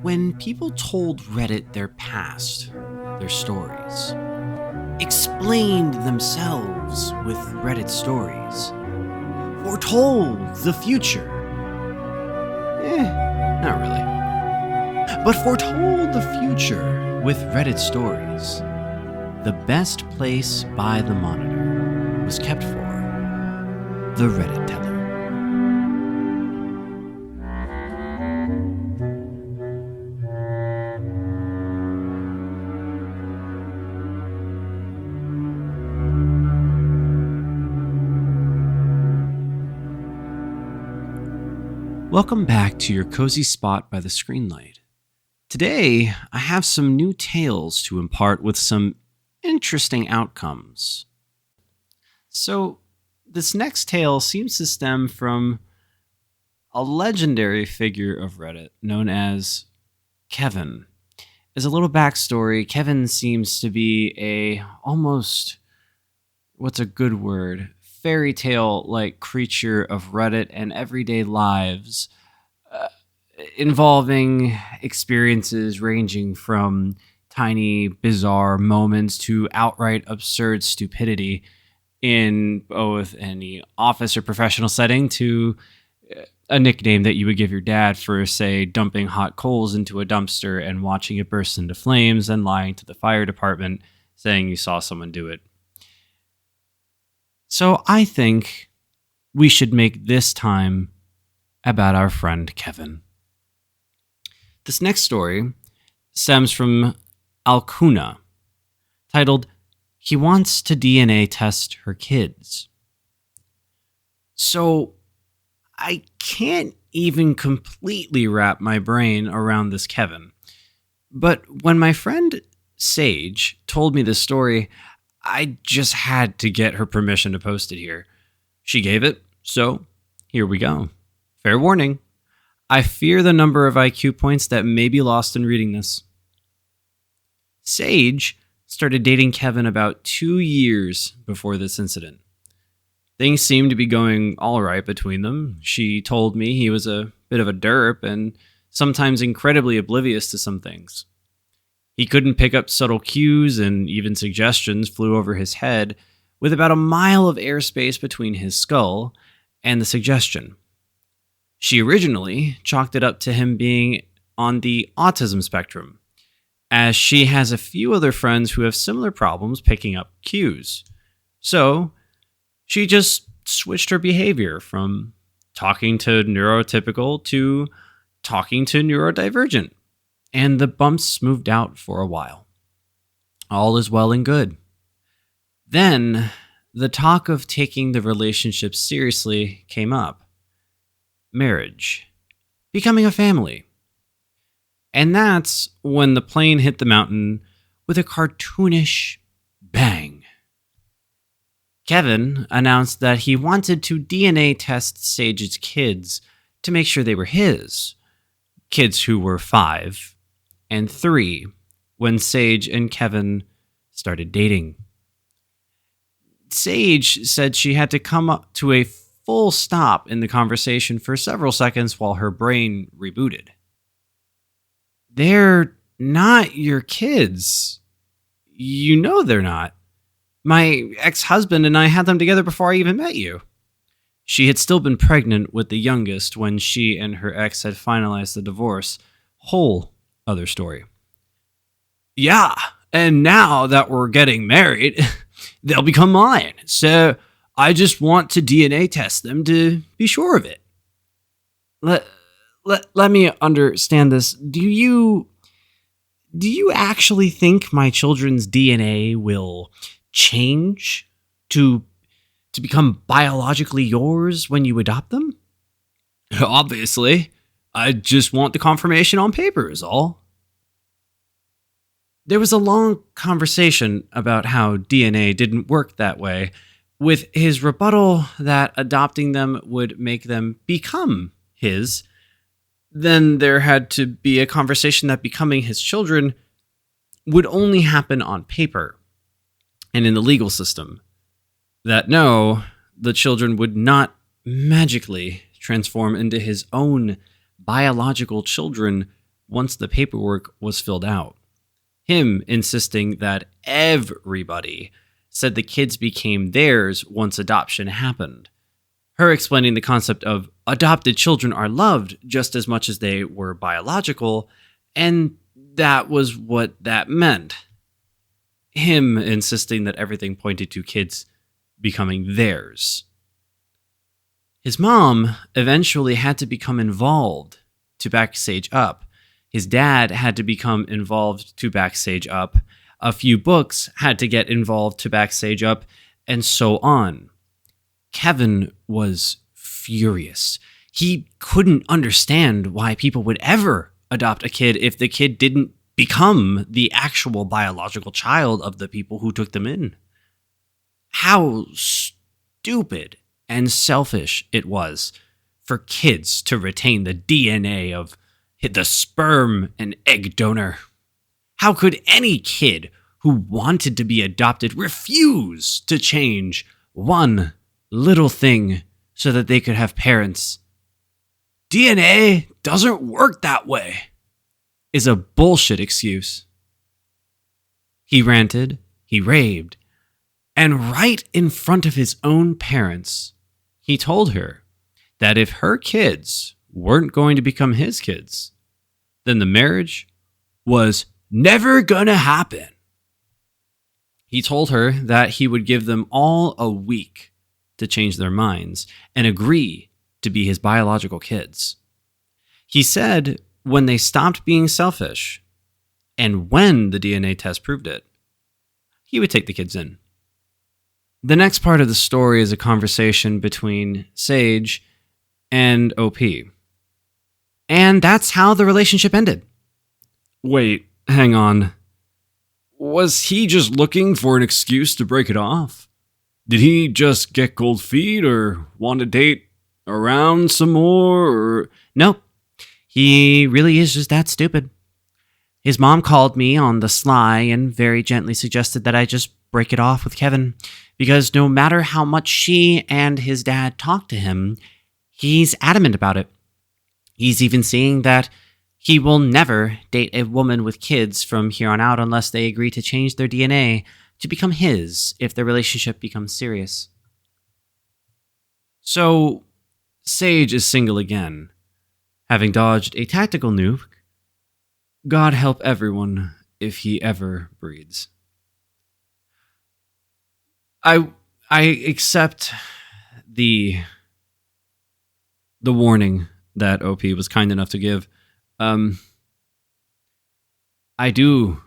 When people told Reddit their past, their stories, explained themselves with Reddit stories, foretold the future. Not really. But foretold the future with Reddit stories. The best place by the monitor was kept for the Reddit teller. Welcome back to your cozy spot by the screenlight. Today, I have some new tales to impart with some interesting outcomes. So, this next tale seems to stem from a legendary figure of Reddit known as Kevin. As a little backstory, Kevin seems to be what's a good word? Fairy tale-like creature of Reddit and everyday lives, involving experiences ranging from tiny, bizarre moments to outright absurd stupidity in both any office or professional setting to a nickname that you would give your dad for, say, dumping hot coals into a dumpster and watching it burst into flames and lying to the fire department saying you saw someone do it. So I think we should make this time about our friend Kevin. This next story stems from Alcuna, titled, "He Wants to DNA Test Her Kids." So I can't even completely wrap my brain around this Kevin. But when my friend Sage told me this story, I just had to get her permission to post it here. She gave it, so here we go. Fair warning, I fear the number of IQ points that may be lost in reading this. Sage started dating Kevin about 2 years before this incident. Things seemed to be going all right between them. She told me he was a bit of a derp and sometimes incredibly oblivious to some things. He couldn't pick up subtle cues, and even suggestions flew over his head, with about a mile of airspace between his skull and the suggestion. She originally chalked it up to him being on the autism spectrum, as she has a few other friends who have similar problems picking up cues. So, she just switched her behavior from talking to neurotypical to talking to neurodivergent. And the bumps smoothed out for a while. All is well and good. Then, the talk of taking the relationship seriously came up. Marriage. Becoming a family. And that's when the plane hit the mountain with a cartoonish bang. Kevin announced that he wanted to DNA test Sage's kids to make sure they were his. Kids who were 5 and 3 when Sage and Kevin started dating. Sage said she had to come up to a full stop in the conversation for several seconds while her brain rebooted. "They're not your kids. You know they're not. My ex-husband and I had them together before I even met you." She had still been pregnant with the youngest when she and her ex had finalized the divorce. Whole other story. "Yeah, and now that we're getting married, they'll become mine. So I just want to DNA test them to be sure of it." Let me understand this. Do you actually think my children's DNA will change to become biologically yours when you adopt them? "Obviously. I just want the confirmation on paper is all." There was a long conversation about how DNA didn't work that way, with his rebuttal that adopting them would make them become his. Then there had to be a conversation that becoming his children would only happen on paper and in the legal system. That no, the children would not magically transform into his own biological children once the paperwork was filled out. Him insisting that everybody said the kids became theirs once adoption happened. Her explaining the concept of adopted children are loved just as much as they were biological, and that was what that meant. Him insisting that everything pointed to kids becoming theirs. His mom eventually had to become involved to back Sage up. His dad had to become involved to back Sage up. A few books had to get involved to back Sage up, and so on. Kevin was furious. He couldn't understand why people would ever adopt a kid if the kid didn't become the actual biological child of the people who took them in. How stupid and selfish it was for kids to retain the DNA of the sperm and egg donor. How could any kid who wanted to be adopted refuse to change one little thing so that they could have parents? DNA doesn't work that way, is a bullshit excuse. He ranted, he raved, and right in front of his own parents, he told her that if her kids weren't going to become his kids, then the marriage was never gonna happen. He told her that he would give them all a week to change their minds and agree to be his biological kids. He said when they stopped being selfish, and when the DNA test proved it, he would take the kids in. The next part of the story is a conversation between Sage and OP. And that's how the relationship ended. Wait, hang on. Was he just looking for an excuse to break it off? Did he just get cold feet or want to date around some more? Or... Nope. He really is just that stupid. His mom called me on the sly and very gently suggested that I just break it off with Kevin, because no matter how much she and his dad talk to him, he's adamant about it. He's even saying that he will never date a woman with kids from here on out unless they agree to change their DNA to become his if their relationship becomes serious. So, Sage is single again, having dodged a tactical nuke. God help everyone if he ever breeds. I accept the warning that OP was kind enough to give. I do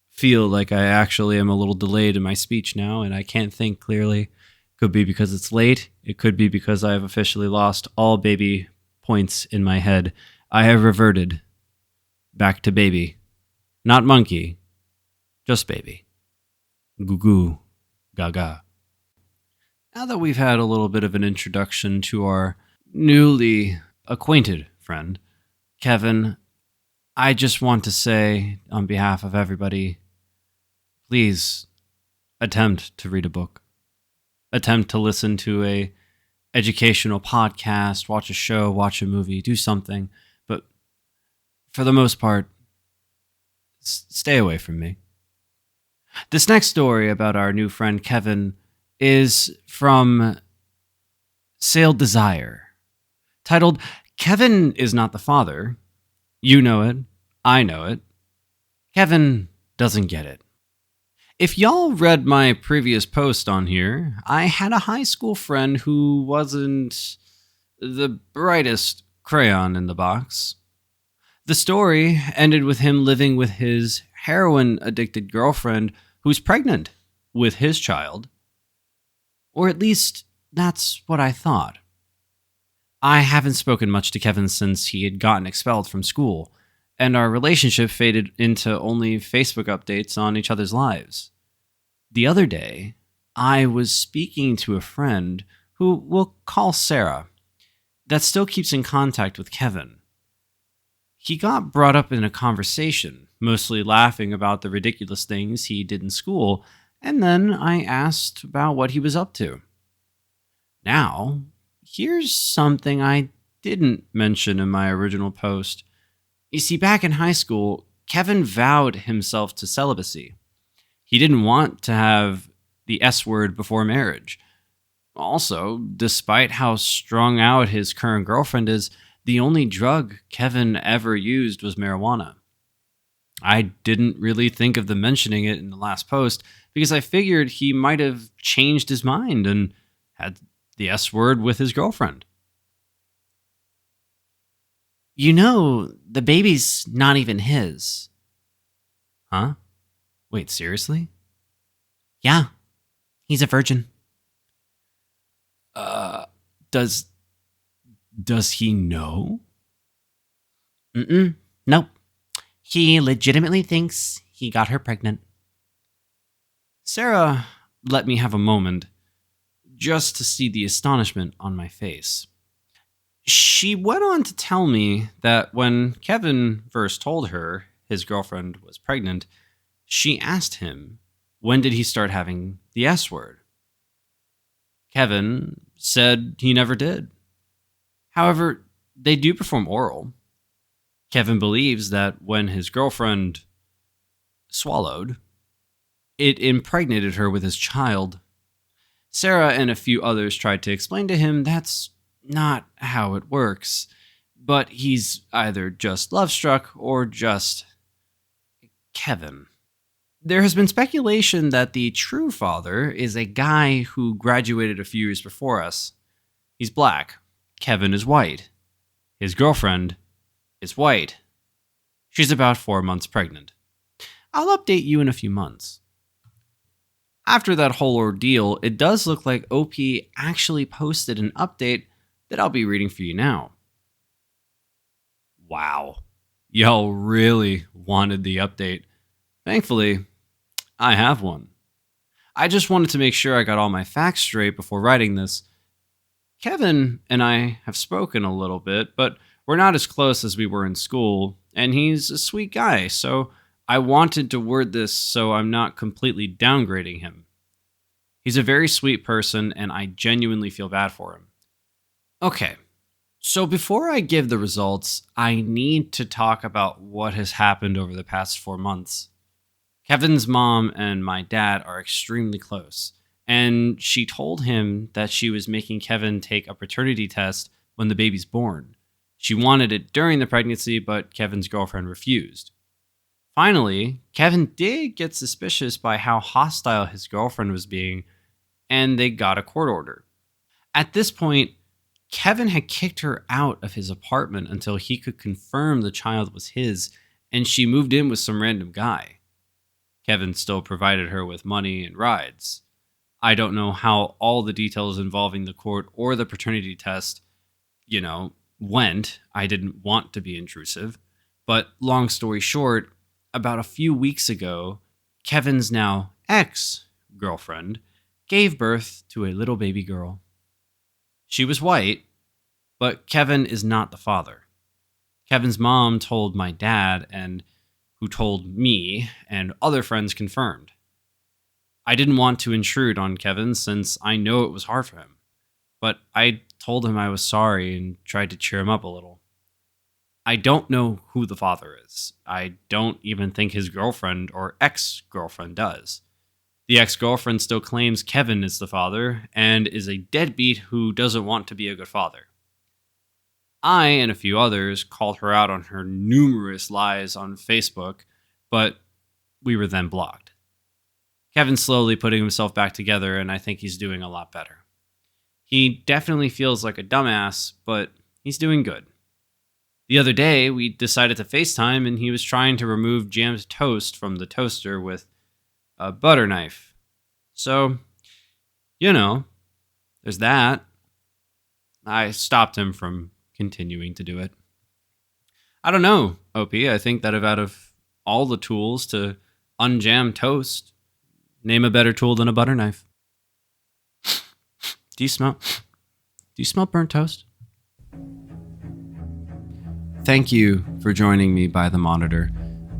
feel like I actually am a little delayed in my speech now, and I can't think clearly. Could be because it's late. It could be because I have officially lost all baby points in my head. I have reverted back to baby. Not monkey, just baby. Goo goo, gaga. Now that we've had a little bit of an introduction to our newly acquainted friend, Kevin, I just want to say, on behalf of everybody, please attempt to read a book. Attempt to listen to a educational podcast, watch a show, watch a movie, do something. But for the most part, stay away from me. This next story about our new friend Kevin is from Sailed Desire, titled Kevin is Not the Father. You know it. I know it. Kevin doesn't get it. If y'all read my previous post on here, I had a high school friend who wasn't the brightest crayon in the box. The story ended with him living with his heroin-addicted girlfriend who's pregnant with his child. Or at least, that's what I thought. I haven't spoken much to Kevin since he had gotten expelled from school, and our relationship faded into only Facebook updates on each other's lives. The other day, I was speaking to a friend who we'll call Sarah, that still keeps in contact with Kevin. He got brought up in a conversation, mostly laughing about the ridiculous things he did in school, and then I asked about what he was up to. Now, here's something I didn't mention in my original post. You see, back in high school, Kevin vowed himself to celibacy. He didn't want to have the S word before marriage. Also, despite how strung out his current girlfriend is, the only drug Kevin ever used was marijuana. I didn't really think of them mentioning it in the last post because I figured he might have changed his mind and had the S word with his girlfriend. You know, the baby's not even his. Huh? Wait, seriously? Yeah, he's a virgin. Uh, does he know? Nope. He legitimately thinks he got her pregnant. Sarah let me have a moment just to see the astonishment on my face. She went on to tell me that when Kevin first told her his girlfriend was pregnant, she asked him, when did he start having the S word? Kevin said he never did. However, they do perform oral. Kevin believes that when his girlfriend swallowed, it impregnated her with his child. Sarah and a few others tried to explain to him that's not how it works, but he's either just love-struck or just Kevin. There has been speculation that the true father is a guy who graduated a few years before us. He's black. Kevin is white. His girlfriend is white. She's about 4 months pregnant. I'll update you in a few months. After that whole ordeal, it does look like OP actually posted an update that I'll be reading for you now. Wow. Y'all really wanted the update. Thankfully, I have one. I just wanted to make sure I got all my facts straight before writing this. Kevin and I have spoken a little bit, but we're not as close as we were in school, and he's a sweet guy, so I wanted to word this so I'm not completely downgrading him. He's a very sweet person, and I genuinely feel bad for him. Okay, so before I give the results, I need to talk about what has happened over the past 4 months. Kevin's mom and my dad are extremely close, and she told him that she was making Kevin take a paternity test when the baby's born. She wanted it during the pregnancy, but Kevin's girlfriend refused. Finally, Kevin did get suspicious by how hostile his girlfriend was being, and they got a court order. At this point, Kevin had kicked her out of his apartment until he could confirm the child was his, and she moved in with some random guy. Kevin still provided her with money and rides. I don't know how all the details involving the court or the paternity test, went. I didn't want to be intrusive. But long story short, about a few weeks ago, Kevin's now ex-girlfriend gave birth to a little baby girl. She was white, but Kevin is not the father. Kevin's mom told my dad, and who told me, and other friends confirmed. I didn't want to intrude on Kevin since I know it was hard for him, but I told him I was sorry and tried to cheer him up a little. I don't know who the father is. I don't even think his girlfriend or ex-girlfriend does. The ex-girlfriend still claims Kevin is the father and is a deadbeat who doesn't want to be a good father. I and a few others called her out on her numerous lies on Facebook, but we were then blocked. Kevin's slowly putting himself back together, and I think he's doing a lot better. He definitely feels like a dumbass, but he's doing good. The other day, we decided to FaceTime, and he was trying to remove jammed toast from the toaster with a butter knife. So, there's that. I stopped him from continuing to do it. I don't know, OP. I think that out of all the tools to unjam toast, name a better tool than a butter knife. Do you smell burnt toast? Thank you for joining me by the monitor.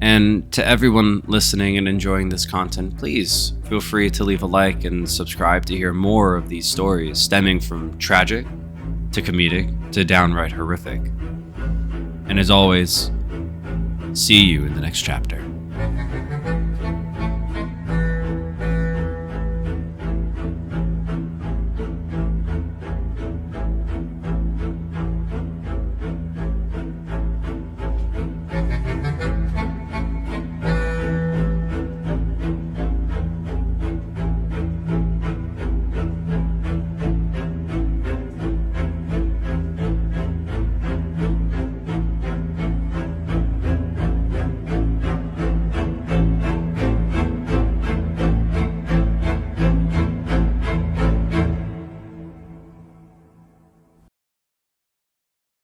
And to everyone listening and enjoying this content, please feel free to leave a like and subscribe to hear more of these stories stemming from tragic to comedic to downright horrific. And as always, See you in the next chapter.